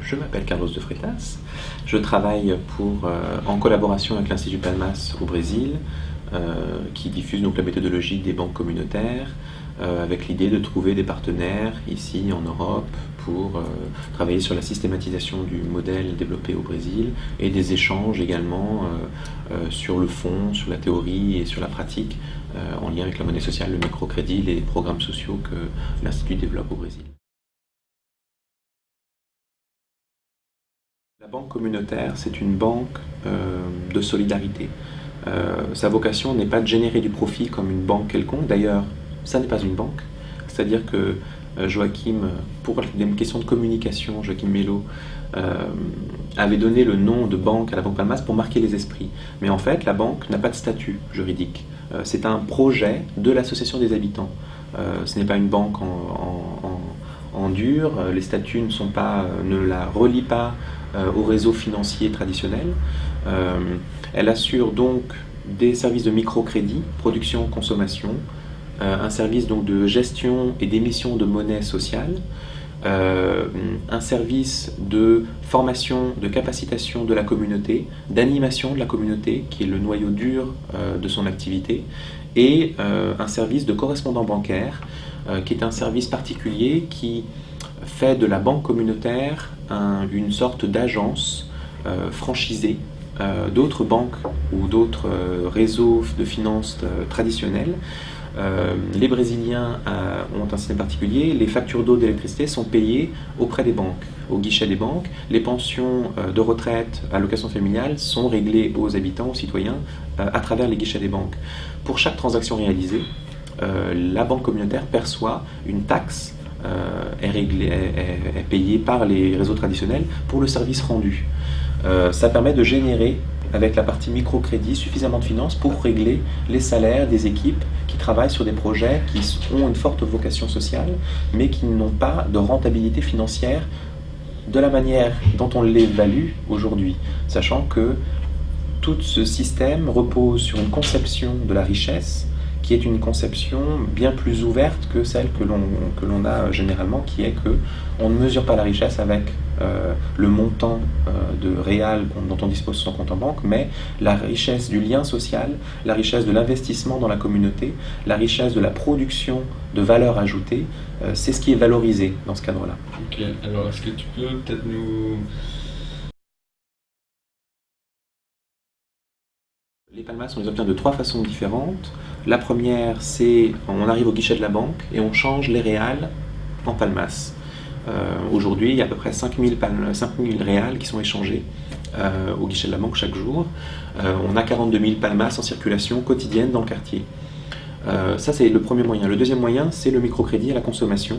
Je m'appelle Carlos de Freitas. Je travaille en collaboration avec l'Institut Palmas au Brésil, qui diffuse donc la méthodologie des banques communautaires, avec l'idée de trouver des partenaires ici en Europe pour travailler sur la systématisation du modèle développé au Brésil et des échanges également sur le fond, sur la théorie et sur la pratique en lien avec la monnaie sociale, le microcrédit, les programmes sociaux que l'Institut développe au Brésil. La banque communautaire, c'est une banque de solidarité. Sa vocation n'est pas de générer du profit comme une banque quelconque. D'ailleurs, ça n'est pas une banque. C'est-à-dire que Joachim, pour des questions de communication, Joachim Mello avait donné le nom de banque à la Banque Palmas pour marquer les esprits. Mais en fait, la banque n'a pas de statut juridique. C'est un projet de l'association des habitants. Ce n'est pas une banque en dur. Les statuts ne la relient pas au réseau financier traditionnel. Elle assure donc des services de microcrédit, production, consommation, un service donc de gestion et d'émission de monnaie sociale, un service de formation, de capacitation de la communauté, d'animation de la communauté, qui est le noyau dur de son activité, et un service de correspondant bancaire, qui est un service particulier qui fait de la banque communautaire une sorte d'agence franchisée d'autres banques ou d'autres réseaux de finances traditionnels. Les Brésiliens ont un système particulier, les factures d'eau et d'électricité sont payées auprès des banques, au guichet des banques. Les pensions de retraite, allocations familiales sont réglées aux habitants, aux citoyens, à travers les guichets des banques. Pour chaque transaction réalisée, la banque communautaire perçoit une taxe, est payée par les réseaux traditionnels pour le service rendu. Ça permet de générer, avec la partie microcrédit, suffisamment de finances pour régler les salaires des équipes qui travaillent sur des projets qui ont une forte vocation sociale, mais qui n'ont pas de rentabilité financière de la manière dont on l'évalue aujourd'hui, sachant que tout ce système repose sur une conception de la richesse qui est une conception bien plus ouverte que celle que l'on a généralement, qui est qu'on ne mesure pas la richesse avec le montant de réal dont on dispose sur son compte en banque, mais la richesse du lien social, la richesse de l'investissement dans la communauté, la richesse de la production de valeur ajoutée, c'est ce qui est valorisé dans ce cadre-là. Ok, alors est-ce que tu peux peut-être nous... Les Palmas, on les obtient de 3 façons différentes. La première, c'est on arrive au guichet de la banque et on change les réals en Palmas. Aujourd'hui, il y a à peu près 5000 réals qui sont échangés au guichet de la banque chaque jour. On a 42 000 Palmas en circulation quotidienne dans le quartier. Ça, c'est le premier moyen. Le deuxième moyen, c'est le microcrédit à la consommation,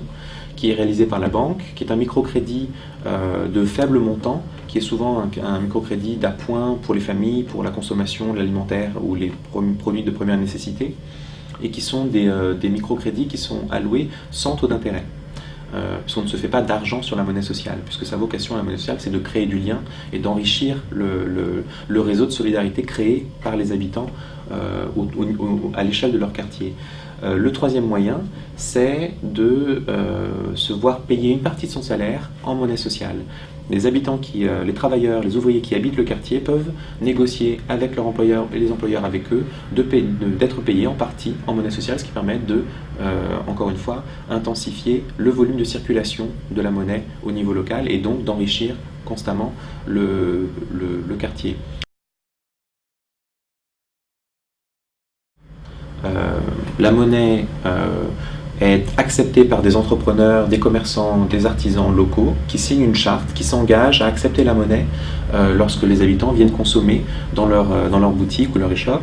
qui est réalisé par la banque, qui est un microcrédit de faible montant, qui est souvent un microcrédit d'appoint pour les familles, pour la consommation, l'alimentaire ou les produits de première nécessité, et qui sont des microcrédits qui sont alloués sans taux d'intérêt. Puisqu'on ne se fait pas d'argent sur la monnaie sociale, puisque sa vocation à la monnaie sociale, c'est de créer du lien et d'enrichir le réseau de solidarité créé par les habitants à l'échelle de leur quartier. Le troisième moyen, c'est de se voir payer une partie de son salaire en monnaie sociale. Les habitants, les travailleurs, les ouvriers qui habitent le quartier peuvent négocier avec leur employeur et les employeurs avec eux d'être payés en partie en monnaie sociale, ce qui permet de, encore une fois, intensifier le volume de circulation de la monnaie au niveau local et donc d'enrichir constamment le quartier. La monnaie est acceptée par des entrepreneurs, des commerçants, des artisans locaux qui signent une charte, qui s'engagent à accepter la monnaie lorsque les habitants viennent consommer dans leur boutique ou leur e-shop.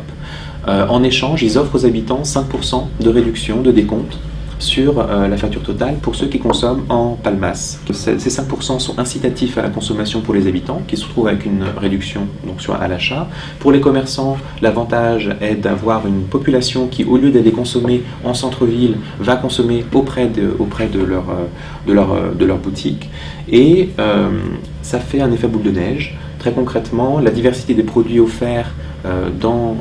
En échange, ils offrent aux habitants 5% de réduction, de décompte sur la facture totale pour ceux qui consomment en Palmas. Ces 5% sont incitatifs à la consommation pour les habitants qui se retrouvent avec une réduction donc à l'achat. Pour les commerçants, l'avantage est d'avoir une population qui, au lieu d'aller consommer en centre-ville, va consommer auprès de leur boutique. Et ça fait un effet boule de neige. Très concrètement, la diversité des produits offerts dans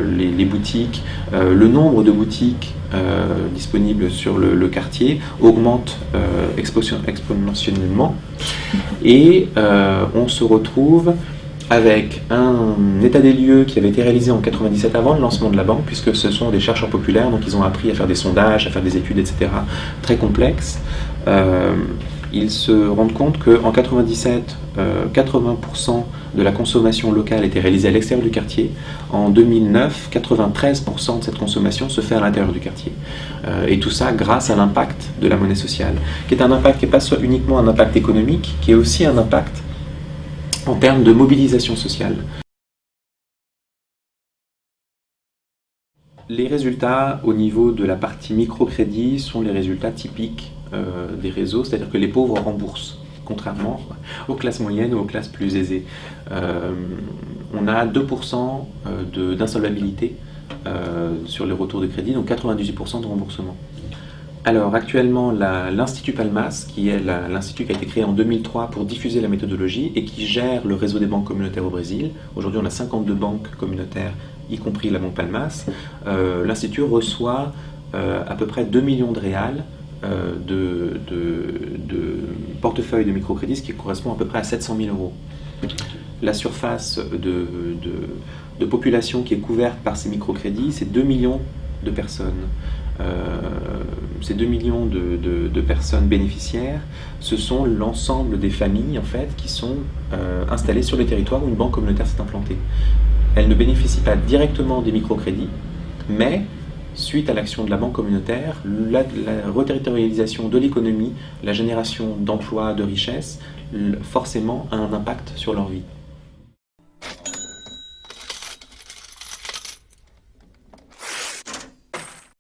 les boutiques. Le nombre de boutiques disponibles sur le quartier augmente exponentiellement et on se retrouve avec un état des lieux qui avait été réalisé en 97 avant le lancement de la banque, puisque ce sont des chercheurs populaires, donc ils ont appris à faire des sondages, à faire des études, etc., très complexes. Ils se rendent compte qu'en 97, 80% de la consommation locale était réalisée à l'extérieur du quartier. En 2009, 93% de cette consommation se fait à l'intérieur du quartier. Et tout ça grâce à l'impact de la monnaie sociale, qui est un impact qui n'est pas uniquement un impact économique, qui est aussi un impact en termes de mobilisation sociale. Les résultats au niveau de la partie microcrédit sont les résultats typiques des réseaux, c'est-à-dire que les pauvres remboursent, contrairement aux classes moyennes ou aux classes plus aisées. On a 2% d'insolvabilité sur les retours de crédit, donc 98% de remboursement. Alors actuellement, l'Institut Palmas, qui est l'institut qui a été créé en 2003 pour diffuser la méthodologie et qui gère le réseau des banques communautaires au Brésil. Aujourd'hui, on a 52 banques communautaires, y compris la banque Palmas. L'Institut reçoit à peu près 2 millions de réals de portefeuille de microcrédit, ce qui correspond à peu près à 700 000 euros. La surface de population qui est couverte par ces microcrédits, c'est 2 millions de personnes. Ces 2 millions de personnes bénéficiaires, ce sont l'ensemble des familles en fait, qui sont installées sur les territoires où une banque communautaire s'est implantée. Elles ne bénéficient pas directement des microcrédits, mais suite à l'action de la banque communautaire, la reterritorialisation de l'économie, la génération d'emplois, de richesses, forcément a un impact sur leur vie.